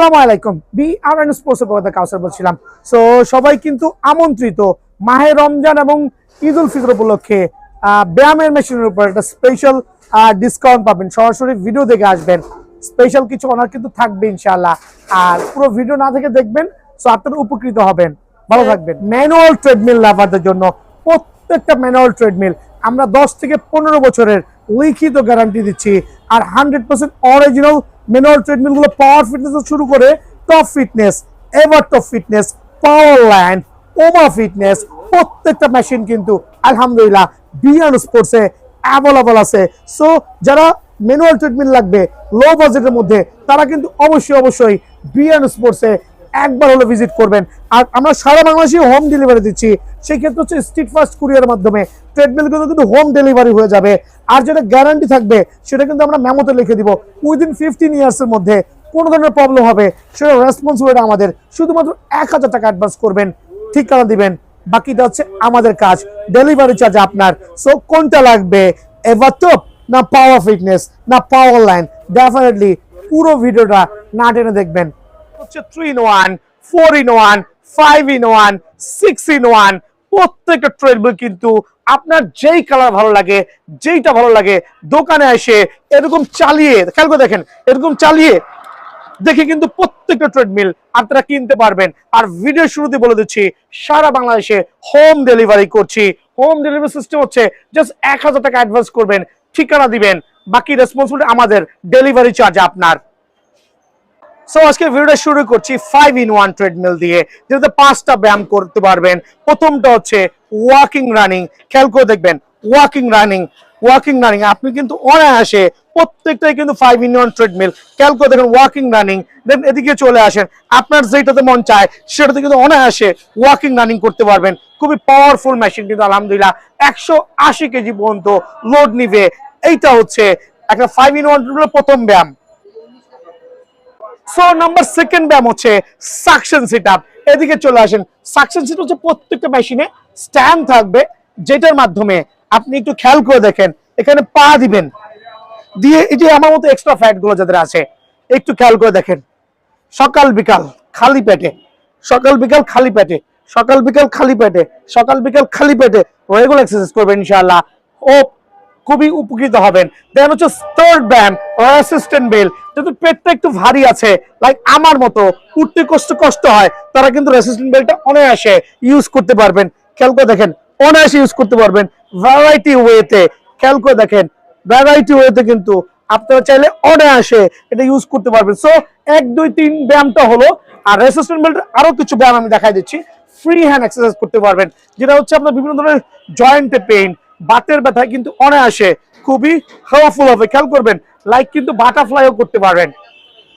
আসসালামু আলাইকুম বিআরএন স্পোর্টসের পক্ষ থেকে কাউসার বলছিলাম। সো সবাই কিন্তু আমন্ত্রিত মাহে রমজান এবং ঈদ উল ফিতর উপলক্ষে ব্যায়ামের মেশিনের উপর একটা স্পেশাল ডিসকাউন্ট পাবেন। সরাসরি ভিডিও দেখে আসবেন, স্পেশাল কিছু অনার কিন্তু থাকবে ইনশাআল্লাহ। আর পুরো ভিডিও না দেখে দেখবেন, সো আপনারা উপকৃত হবেন। ভালো থাকবেন। ম্যানুয়াল ট্রেডমিল লাভারদের জন্য প্রত্যেকটা ম্যানুয়াল ট্রেডমিল আমরা 10 থেকে 15 বছরের লিখিত গ্যারান্টি দিচ্ছি। আর 100% অরিজিনাল ম্যানুয়াল ট্রেডমিল গুলো পাওয়ার ফিটনেস শুরু করে top fitness, ever top fitness, power land, Oma fitness, প্রত্যেকটা মেশিন কিন্তু আলহামদুলিল্লাহ বিআরএন স্পোর্টসে অ্যাভেলেবল আছে। সো যারা ম্যানুয়াল ট্রেডমিল লাগবে লো বাজেটের মধ্যে, তারা কিন্তু অবশ্যই বিআরএন স্পোর্টসে একবার হলে ভিজিট করবেন। আর আমরা সারা বাংলাদেশে হোম ডেলিভারি দিচ্ছি। সেই ক্ষেত্রে হচ্ছে স্ট্রিট ফাস্ট কুরিয়ারের মাধ্যমে ট্রেডমিল কিন্তু হোম ডেলিভারি হয়ে যাবে। আর যেটা গ্যারান্টি থাকবে সেটা কিন্তু আমরা মেমোতে লিখে দিব, উইদিন 15 ইয়ার্সের মধ্যে কোনো ধরনের প্রবলেম হবে সেটা রেসপন্সিবিলিটি আমাদের। শুধুমাত্র 1000 টাকা অ্যাডভান্স করবেন, ঠিকানা দিবেন, বাকিটা হচ্ছে আমাদের কাজ, ডেলিভারি চার্জ আপনার। সো কোনটা লাগবে, এভারটপ না পাওয়ার ফিটনেস না পাওয়ার লাইন? ডেফিনেটলি পুরো ভিডিওটা না টেনে দেখবেন। হচ্ছে 3-in-1, 4-in-1, 5-in-1, 6-in-1 প্রত্যেকটা ট্রেডমিল কিন্তু আপনার যেই কালার ভালো লাগে, যেইটা ভালো লাগে দোকানে এসে এরকম চালিয়ে খেয়াল করে দেখেন, এরকম চালিয়ে দেখে কিন্তু প্রত্যেকটা ট্রেডমিল আপনারা কিনতে পারবেন। আর ভিডিও শুরুতে বলে দিচ্ছি সারা বাংলাদেশে হোম ডেলিভারি করছি। হোম ডেলিভারি সিস্টেম হচ্ছে জাস্ট 1000 টাকা অ্যাডভান্স করবেন, ঠিকানা দিবেন, বাকি রেসপন্সিবিলিটি আমাদের, ডেলিভারি চার্জ আপনার। সো আজকে ভিডিওটা শুরু করছি 5-in-1 ট্রেডমিল দিয়ে, যেটাতে 5টা ব্যায়াম করতে পারবেন। প্রথমটা হচ্ছে ওয়াকিং রানিং। খেয়াল করে দেখবেন, ওয়াকিং রানিং আপনি কিন্তু অনায়াসে প্রত্যেকটাই কিন্তু 5-in-1 ট্রেডমিল। খেয়াল করে দেখেন ওয়াকিং রানিং, দেন এদিকে চলে আসেন, আপনার যেটাতে মন চায় সেটাতে কিন্তু অনায়াসে ওয়াকিং রানিং করতে পারবেন। খুবই পাওয়ারফুল মেশিন কিন্তু আলহামদুলিল্লাহ 180 কেজি পর্যন্ত লোড নিবে। এইটা হচ্ছে একটা 5-in-1 ট্রেডমিলের প্রথম ব্যায়াম। সো নাম্বার সেকেন্ড ব্যায়াম হচ্ছে সাকশন সিট আপ। এদিকে চলে আসেন। সাকশন সিট হচ্ছে প্রত্যেকটা মেশিনে স্ট্যান্ড থাকবে, যেটার মাধ্যমে আপনি একটু খেয়াল করে দেখেন, এখানে পা দিবেন, দিয়ে এই যে আমার মতো এক্সট্রা ফ্যাট গুলো যাদের আছে একটু খেয়াল করে দেখেন, সকাল বিকাল খালি পেটে, সকাল বিকাল খালি পেটে, সকাল বিকাল খালি পেটে, সকাল বিকাল খালি পেটে রেগুলার এক্সারসাইজ করবেন ইনশাআল্লাহ, ও খুবই উপকৃত হবেন। দেন হচ্ছে থার্ড ব্যায়াম রেসিস্ট্যান্ট বেল। যদি পেটটা একটু ভারী আছে, লাইক আমার মতো উঠতে কষ্ট হয়, তারা কিন্তু রেসিস্ট্যান্ট বেলটা অনায়াসে ইউজ করতে পারবেন। খেয়াল করে দেখেন, অনায়াসে ইউজ করতে পারবেন ভ্যারাইটি ওয়েতে। খেয়াল করে দেখেন, ভ্যারাইটি ওয়েতে কিন্তু আপনারা চাইলে অনায়াসে এটা ইউজ করতে পারবেন। সো 1, 2, 3 ব্যায়ামটা হলো। আর রেসিস্ট্যান্ট বেল্ট আরো কিছু ব্যায়াম আমি দেখাই দিচ্ছি। ফ্রি হ্যান্ড এক্সারসাইজ করতে পারবেন, যেটা হচ্ছে আপনার বিভিন্ন ধরনের জয়েন্টে পেইন, বাতের ব্যথায় কিন্তু অনায়াসে খুবই হেল্পফুল হবে। খেয়াল করবেন, লাইক কিন্তু বাটারফ্লাইও করতে পারবেন।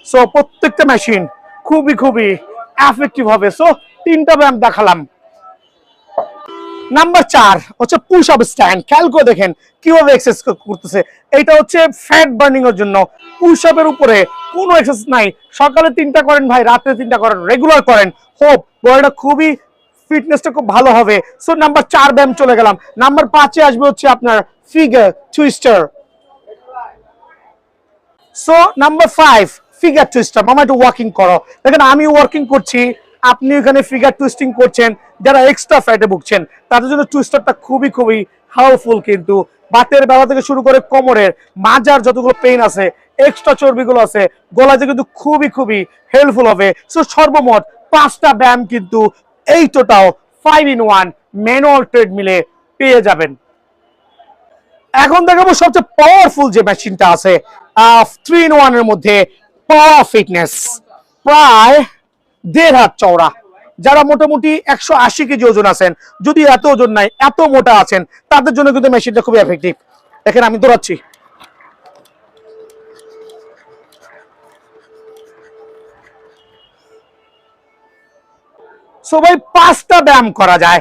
সো প্রত্যেকটা মেশিন খুবই এফেক্টিভ হবে। সো 3টা ব্যায়াম দেখালাম। নাম্বার 4 হচ্ছে পুশ আপ স্ট্যান্ড। খেয়াল করে দেখেন কিভাবে এক্সারসাইজ করতেছে। এটা হচ্ছে ফ্যাট বার্নিং এর জন্য। পুশ আপের উপরে কোনো এক্সারসাইজ নাই। সকালে 3টা করেন ভাই, রাতে 3টা করেন, রেগুলার করেন, হোপ বডিটা খুবই ফিটনেসটা খুব ভালো হবে। সো নাম্বার 4 ব্যায়াম চলে গেলাম। নাম্বার 5-এ আসবে হচ্ছে আপনার figure twister. So number 5 figure twister. মামা একটু ওয়াকিং করো। দেখেন আমি ওয়াকিং করছি, আপনি এখানে ফিগার টুইস্টিং করছেন। যারা এক্সট্রা ফ্যাটে ভুগছেন তাদের জন্য টুইস্টারটা খুবই হেল্পফুল। কিন্তু বাতের ব্যথা থেকে শুরু করে কোমরের মাজার যতগুলো পেইন আছে, এক্সট্রা চর্বিগুলো আছে গলাতে, কিন্তু খুবই হেল্পফুল হবে। সো সর্বমোট 5টা ব্যায়াম কিন্তু এই টোটাল 5-in-1 ম্যানুয়াল ট্রেডমিলে পেয়ে যাবেন। এখন দেখাবো সবচেয়ে পাওয়ারফুল যে মেশিনটা আছে 3-in-1 এর মধ্যে, পাওয়ার ফিটনেস। প্রায় 1.5 হাত চওড়া। যারা মোটামুটি 180 কেজি ওজন আছেন, যদি এত ওজন নাই, এত মোটা আছেন, তাদের জন্য কিন্তু মেশিনটা খুবই এফেক্টিভ। দেখেন আমি দৌড়াচ্ছি, সবাই 5টা ব্যায়াম করা যায়।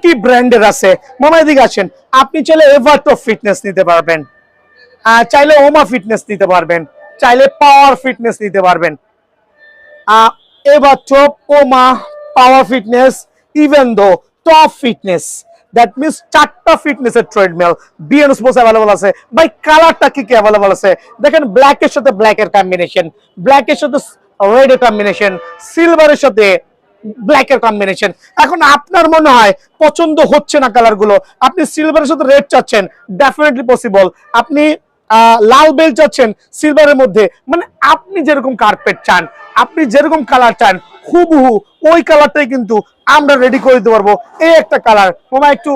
কি ব্র্যান্ডের আছে মামা? এদিকে আসেন। আপনি চাইলে এভারটপ ফিটনেস নিতে পারবেন, চাইলে ওমা ফিটনেস নিতে পারবেন, চাইলে পাওয়ার ফিটনেস নিতে পারবেন। এভারটপ, ওমা, পাওয়ার fitness, even though top fitness, that means 4টা ফিটনেসের ট্রেডমিল বিআরএন স্পোর্টস অ্যাভেলেবল আছে। ভাই কালারটা কি অ্যাভেলেবল আছে দেখেন, ব্ল্যাকের সাথে ব্ল্যাকের কম্বিনেশন, ব্ল্যাকের সাথে রেড কম্বিনেশন, সিলভারের সাথে ব্ল্যাকের কম্বিনেশন। এখন আপনার মনে হয় পছন্দ হচ্ছে না কালার গুলো, আপনি সিলভারের সাথে রেড চাচ্ছেন, ডেফিনেটলি পসিবল। আপনি লাল বেল চাচ্ছেন সিলভারের মধ্যে, মানে আপনি যেরকম কার্পেট চান, আপনি যেরকম কালার চান, হুবহু ওই কালারটাই কিন্তু আমরা রেডি করে দিতে পারবো। এই একটা কালার, মামা একটু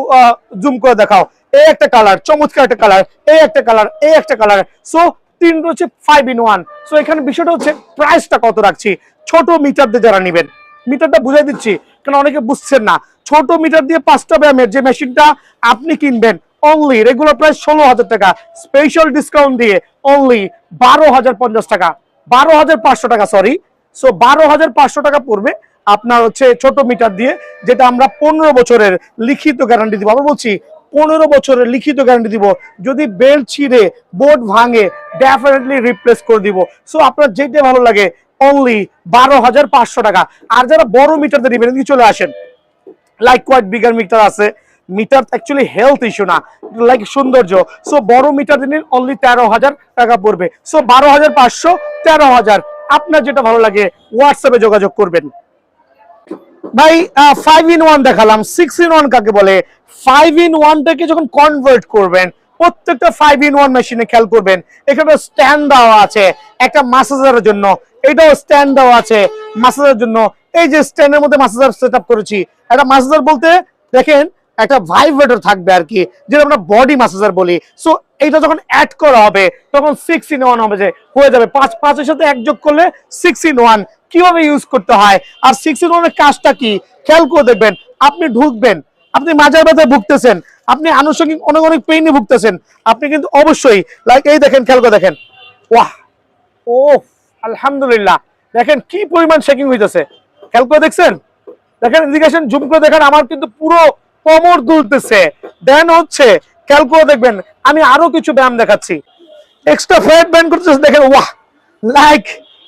জুম করে দেখাও, এই একটা কালার, চমৎকার একটা কালার, এই একটা কালার, এই একটা কালার। সো তিনটা হচ্ছে 5 in 1। সো এখানে বিষয়টা হচ্ছে প্রাইসটা কত রাখছি। ছোট মিটার দিয়ে যারা নেবেন, মিটারটা বুঝাই দিচ্ছি কারণ অনেকে বুঝছেন না। ছোট মিটার দিয়ে 5টা ব্যায়ামের যে মেশিনটা আপনি কিনবেন অনলি রেগুলার প্রাইস 16,000 টাকা, স্পেশাল ডিসকাউন্ট দিয়ে অনলি 12,050 টাকা, 12,500 টাকা, সরি। সো 12,500 টাকা পড়বে আপনার হচ্ছে ছোট মিটার দিয়ে, যেটা আমরা 15 বছরের লিখিত গ্যারান্টি দিব। আবার বলছি 15 বছরের লিখিত গ্যারান্টি দিব। যদি বেল্ট ছিঁড়ে বোর্ড ভাঙে ডেফিনেটলি রিপ্লেস করে দিব। সো আপনার যেটা ভালো লাগে অনলি 12,500 টাকা। আর যারা বড় মিটার দিয়ে নেবেন চলে আসেন, লাইক কোয়াইট বিগার মিটার আছে। মিটার অ্যাকচুয়ালি হেলথ ইস্যু না, লাইক সৌন্দর্য। সো বড় মিটার দিন অনলি 13,000 টাকা পড়বে। সো 12,500, 13,000, আপনার যেটা ভালো লাগে হোয়াটসঅ্যাপে যোগাযোগ করবেন। ভাই 5 in 1 দেখালাম, 6 in 1 কাকে বলে? 5 in 1 থেকে যখন কনভার্ট করবেন প্রত্যেকটা 5 in 1 মেশিনে খেয়াল করবেন এখানে স্ট্যান্ড দেওয়া আছে একটা মাসাজারের জন্য, এটাও স্ট্যান্ড দেওয়া আছে মাসাজারের জন্য। এই যে স্ট্যান্ডের মধ্যে মাসাজার সেটআপ করেছি, একটা মাসাজার বলতে দেখেন একটা ভাইব্রেটর থাকবে আর কি, যেটা আমরা বডি মাসাজার বলি। সো এটা যখন অ্যাড করা হবে তখন 6 in 1 হবে, যে হয়ে যাবে 5 এর সাথে এক যোগ করলে 6 in 1। কিভাবে ইউজ করতে হয় আর 6 in 1 এর কাজটা কি খেয়াল করে দেখবেন। আপনি ঢুকবেন, আপনি মাজার ব্যথায় ভুগতেছেন, আপনি আনুষঙ্গিক অনেক অনেক পেইনে ভুগতেছেন, আপনি কিন্তু অবশ্যই লাইক এই দেখেন, খেয়াল করে দেখেন, ওয়াহ, ও আলহামদুলিল্লাহ, দেখেন কি পরিমাণ শেকিং হইতেছে, খেয়াল করে দেখছেন? দেখেন ইন্ডিকেশন জুম করে দেখেন, আমার কিন্তু পুরো কোমর দুলতেছে। দেন হচ্ছে খেয়াল করে দেখবেন আমি আরো কিছু ব্যায়াম দেখাচ্ছি, এক্সট্রা ফ্যাট ব্যান্ড করতেছে, দেখেন ওয়াহ, লাইক।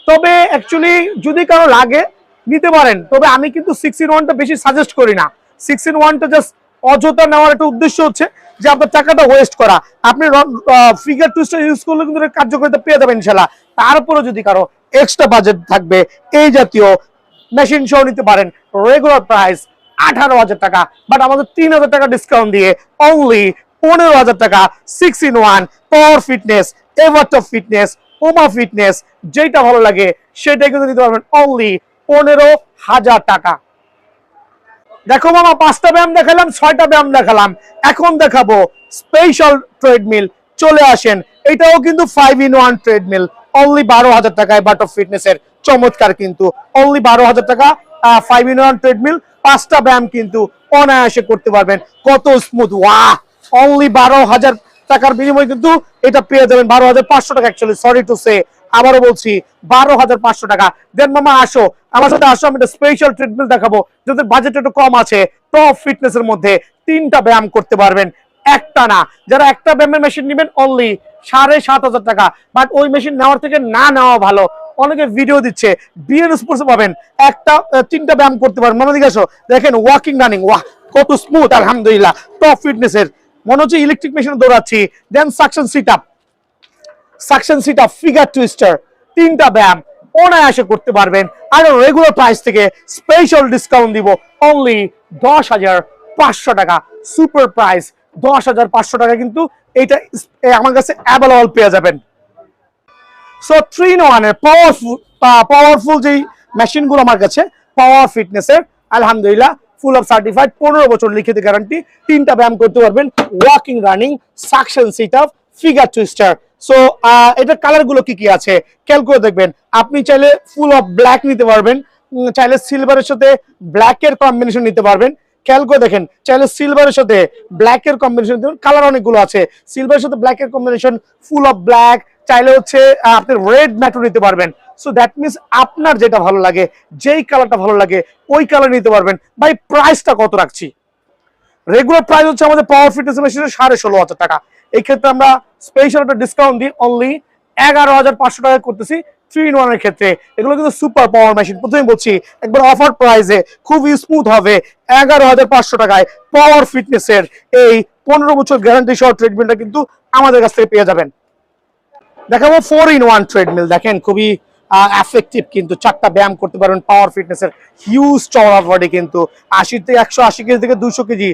তবে অ্যাকচুয়ালি যদি কারো লাগে নিতে পারেন, তবে আমি কিন্তু 6 in 1টা বেশি সাজেস্ট করি না। 6 in 1টা জাস্ট অযথা নেওয়ার একটা উদ্দেশ্য হচ্ছে যে আপনার টাকাটা ওয়েস্ট করা। আপনি ফিগার টুইস্টার ইউজ করলে কিন্তু কার্যকারিতা পেয়ে যাবেন ইনশাআল্লাহ। তারপরে যদি কারো এক্সট্রা বাজেট থাকবে এই জাতীয় মেশিন সহ নিতে পারেন। রেগুলার প্রাইস 18,000 টাকা, বাট আমাদের 3,000 টাকা ডিসকাউন্ট দিয়ে অনলি 15,000 টাকা। 6 in 1 পাওয়ার ফিটনেস, এভারটপ ফিটনেস, ওমা ফিটনেস, যেটা ভালো লাগে সেটাই কিন্তু নিতে পারবেন অনলি 15,000 টাকা। দেখো মামা 5টা ব্যায়াম দেখালাম, 6টা ব্যায়াম দেখালাম, এখন দেখাবো স্পেশাল ট্রেডমিল। চলে আসেন, এটাও কিন্তু 5 in 1 ট্রেডমিল, অনলি 12,000 টাকায় বাটপ ফিটনেসের, চমৎকার কিন্তু অনলি 12,000 টাকা। 5 in 1 ট্রেডমিল, 5টা ব্যায়াম কিন্তু অনায়াসে করতে পারবেন। কত স্মুথ, ওয়াহ! অনলি 12,000 টাকার বিনিময়ে কিন্তু এটা পেয়ে যাবেন 12,500 টাকা। অ্যাকচুয়ালি সরি টু সে, আবারও বলছি 12,500 টাকা। দেন মামা আসো আমার সাথে, আসো, আমি একটা স্পেশাল ট্রিটমেন্ট দেখাবো যাদের বাজেট একটু কম আছে। টপ ফিটনেসের মধ্যে 3টা ব্যায়াম করতে পারবেন, একটা না। যারা একটা ব্যায়ামের মেশিন নেবেন অনলি 7,500 টাকা, বাট ওই মেশিন নেওয়ার থেকে না নেওয়া ভালো। অনেকে ভিডিও দিচ্ছে, বিএন স্পোর্টস পাবেন একটা 3টা ব্যায়াম করতে পারবেন। মনে দিকে আসো, দেখেন ওয়াকিং রানিং, ওয়াহ কত স্মুথ, আলহামদুলিল্লাহ। টপ ফিটনেসের মনে হচ্ছে ইলেকট্রিক মেশিনে দৌড়াচ্ছি। Then suction sit up, suction sit up, figure twister, 3টা ব্যায়াম অনায়াসে করতে পারবেন। আর রেগুলার প্রাইস থেকে স্পেশাল ডিসকাউন্ট দিব অনলি 10,500 টাকা। সুপার প্রাইস 10,500 টাকা কিন্তু এটা আমার কাছে অ্যাভেলেবল পেয়ে যাবেন। সো 3 in 1 এর পাওয়ারফুল যেই মেশিনগুলো আমার কাছে, পাওয়ার ফিটনেসের, আলহামদুলিল্লাহ ফুল অফ সার্টিফাইড, 15 বছর লিখিত গ্যারান্টি। 3টা ব্যায়াম করতে পারবেন, walking running, suction sit up, figure twister. So এটার কালার গুলো কি কি আছে খেয়াল করে দেখবেন। আপনি চাইলে ফুল অফ ব্ল্যাক নিতে পারবেন, চাইলে সিলভারের সাথে ব্ল্যাকের কম্বিনেশন নিতে পারবেন। খেয়াল করে দেখেন, চাইলে সিলভারের সাথে ব্ল্যাকের কম্বিনেশন, কালার অনেকগুলো আছে, সিলভারের সাথে ব্ল্যাকের কম্বিনেশন, ফুল অফ ব্ল্যাক, চাইলে হচ্ছে আপনি রেড ম্যাটও নিতে পারবেন। সো দ্যাট মিনস আপনার যেটা ভালো লাগে, যেই কালারটা ভালো লাগে ওই কালার নিতে পারবেন। ভাই প্রাইসটা কত রাখছি? রেগুলার প্রাইস হচ্ছে আমাদের পাওয়ার ফিটনেস মেশিনের 16,500 টাকা। এই ক্ষেত্রে আমরা স্পেশাল একটা ডিসকাউন্ট দিই, অনলি 11,500 টাকা করতেছি 3 in 1 এর ক্ষেত্রে। এগুলো কিন্তু সুপার পাওয়ার মেশিন, প্রথমে বলছি একবার অফার প্রাইসে খুবই স্মুথ হবে। 11,500 টাকায় পাওয়ার ফিটনেসের এই 15 বছর গ্যারান্টি সহ ট্রেডমিলটা কিন্তু আমাদের কাছ থেকে পেয়ে যাবেন। দেখাবো 4 in 1 ট্রেডমিল, দেখেন খুবই এফেক্টিভ কিন্তু 4টা ব্যায়াম করতে পারবেন পাওয়ার ফিটনেসের হিউজ চওড়া বডি কিন্তু 80 থেকে 180 কেজি থেকে 200 কেজি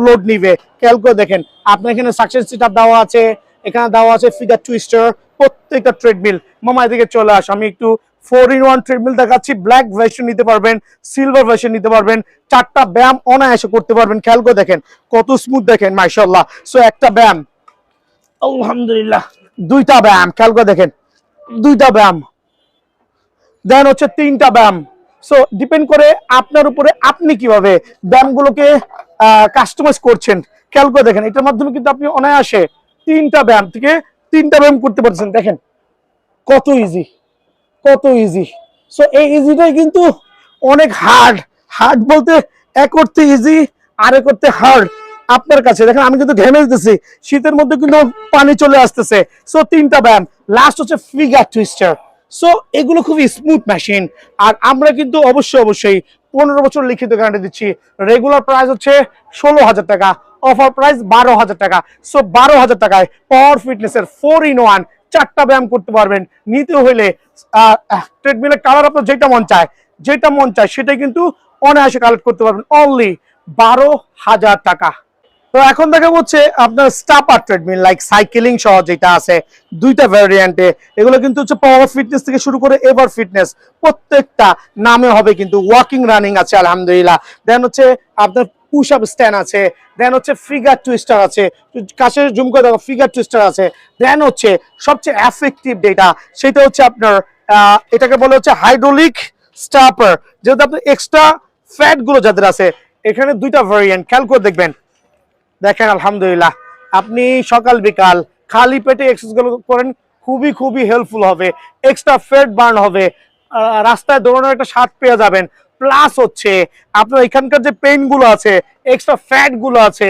লোড নিবে খেয়াল করে দেখেন আপনার এখানে সাকসেস সিট আপ দেওয়া আছে এখানে দেওয়া আছে ফিগার টুইস্টার প্রত্যেকটা ট্রেডমিল মামা এদিকে চলে আস আমি একটু 4-in-1 ট্রেডমিল দেখাচ্ছি ব্ল্যাক ভার্সন নিতে পারবেন সিলভার ভার্সন নিতে পারবেন 4টা ব্যায়াম অনায়াসে করতে পারবেন খেয়াল করে দেখেন কত স্মুথ দেখেন মাশাআল্লাহ সো একটা ব্যায়াম আলহামদুলিল্লাহ 2টা ব্যায়াম খেয়াল করে দেখেন 2টা ব্যায়াম দেন হচ্ছে 3টা ব্যায়াম সো ডিপেন্ড করে আপনার উপরে আপনি কিভাবে ব্যায়ামগুলোকে কাস্টমাইজ করছেন খেয়াল করে দেখেন এটার মাধ্যমে কিন্তু আপনি অনায়াসে 3টা ব্যায়াম থেকে 3টা ব্যায়াম করতে পারছেন দেখেন কত ইজি কত ইজি সো এই ইজিটাই কিন্তু অনেক হার্ড হার্ড বলতে এক করতে ইজি আরে করতে হার্ড আপনার কাছে দেখেন আমি কিন্তু ঘেমে যেতেছি শীতের মধ্যে কিন্তু পানি চলে আসতেছে সো 3টা ব্যায়াম লাস্ট হচ্ছে ফিগার টুইস্টার সো এগুলো খুবই স্মুথ মেশিন আর আমরা কিন্তু অবশ্যই 15 বছর লিখিত গ্যারান্টি দিচ্ছি রেগুলার প্রাইস হচ্ছে 16,000 টাকা অফার প্রাইস 12,000 টাকা সো 12,000 টাকায় পাওয়ার ফিটনেসের 4-in-1 4টা ব্যায়াম করতে পারবেন নিতে হইলে ট্রেডমিলের কালার আপনার যেটা মন চায় সেটা কিন্তু অনায়াসে কালেক্ট করতে পারবেন অনলি 12,000 টাকা তো এখন দেখা হচ্ছে আপনার স্টাপার ট্রেডমিল লাইক সাইকেলিং সহ যেটা আছে 2টা ভ্যারিয়েন্টে এগুলো কিন্তু হচ্ছে পাওয়ার ফিটনেস থেকে শুরু করে এভার ফিটনেস প্রত্যেকটা নামে হবে কিন্তু ওয়াকিং রানিং আছে আলহামদুলিল্লাহ দেন হচ্ছে আপনার পুশ আপ স্ট্যান্ড আছে দেন হচ্ছে ফিগার টুইস্টার আছে কাছে জুম করে দেখো ফিগার টুইস্টার আছে দেন হচ্ছে সবচেয়ে এফেক্টিভ যেটা সেটা হচ্ছে আপনার এটাকে বলে হচ্ছে হাইড্রোলিক স্টাপার যেহেতু আপনার এক্সট্রা ফ্যাট গুলো যাদের আছে এখানে 2টা ভ্যারিয়েন্ট খেয়াল করে দেখবেন দেখেন আলহামদুলিল্লাহ আপনি সকাল বিকাল খালি পেটে এক্সারসাইজ করেন খুবই হেল্পফুল হবে এক্সট্রা ফ্যাট বার্ন হবে রাস্তায় দৌড়ানোর একটা স্বাদ পেয়ে যাবেন প্লাস হচ্ছে আপনার এখানকার যে পেইন গুলো আছে এক্সট্রা ফ্যাট গুলো আছে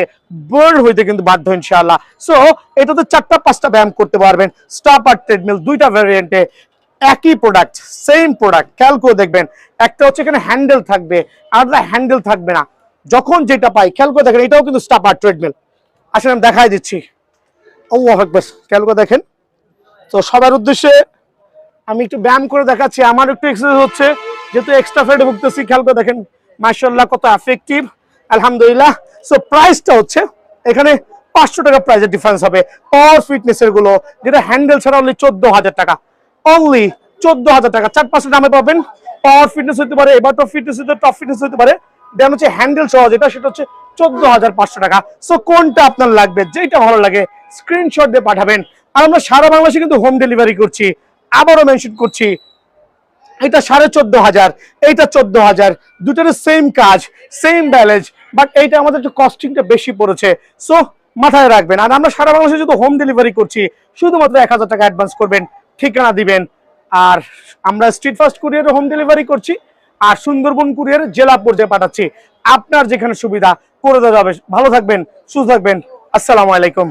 বার্ন হইতে কিন্তু বাধ্য ইনশাআল্লাহ সো এটাতে 4টা 5টা ব্যায়াম করতে পারবেন স্টাপার ট্রেডমিল 2টা ভ্যারিয়েন্টে একই প্রোডাক্ট সেম প্রোডাক্ট খেয়াল করে দেখবেন একটা হচ্ছে এখানে হ্যান্ডেল থাকবে আর হ্যান্ডেল থাকবে না যখন যেটা পাই খেয়াল করে দেখেন এটাও কিন্তু স্টাপার ট্রেডমিল আসলে আমি দেখাই দিচ্ছি আল্লাহু আকবার খেয়াল করে দেখেন তো সবার উদ্দেশ্যে আমি একটু ব্যায়াম করে দেখাচ্ছি আমার একটু এক্সারসাইজ হচ্ছে যেহেতু এক্সট্রা ফ্যাটে ভুগতেছি খেয়াল করে দেখেন মাশাআল্লাহ কত এফেক্টিভ আলহামদুলিল্লাহ সো প্রাইসটা হচ্ছে এখানে 500 টাকা প্রাইসের ডিফারেন্স হবে পাওয়ার ফিটনেসের গুলো যেটা হ্যান্ডেল ছাড়া অনলি 14,000 টাকা অনলি 14,000 টাকা 4-5 দামে পাবেন পাওয়ার ফিটনেস হতে পারে এবার টপ ফিটনেস হতে টপ ফিটনেস হতে পারে দেন হচ্ছে হ্যান্ডেল সহ যেটা সেটা হচ্ছে 14,500 টাকা সো কোনটা আপনার লাগবে যেটা ভালো লাগে স্ক্রিনশট দিয়ে পাঠাবেন আর আমরা সারা বাংলাদেশে কিন্তু হোম ডেলিভারি করছি আবারও মেনশন করছি এটা 14,500 এইটা 14,000 দুটার সেম কাজ সেম ব্যালেন্স বাট এইটা আমাদের একটু কস্টিংটা বেশি পড়েছে সো মাথায় রাখবেন আর আমরা সারা বাংলাদেশে যদি হোম ডেলিভারি করছি শুধুমাত্র 1,000 টাকা অ্যাডভান্স করবেন ঠিকানা দিবেন আর আমরা স্ট্রিট ফাস্ট কুরিয়ারে হোম ডেলিভারি করছি আর সুন্দরবন কুরিয়ারে জেলা পর্যায়ে পাঠাচ্ছি আপনার যেখানে সুবিধা করে দেওয়া যাবে ভালো থাকবেন সুস্থ থাকবেন আসসালামু আলাইকুম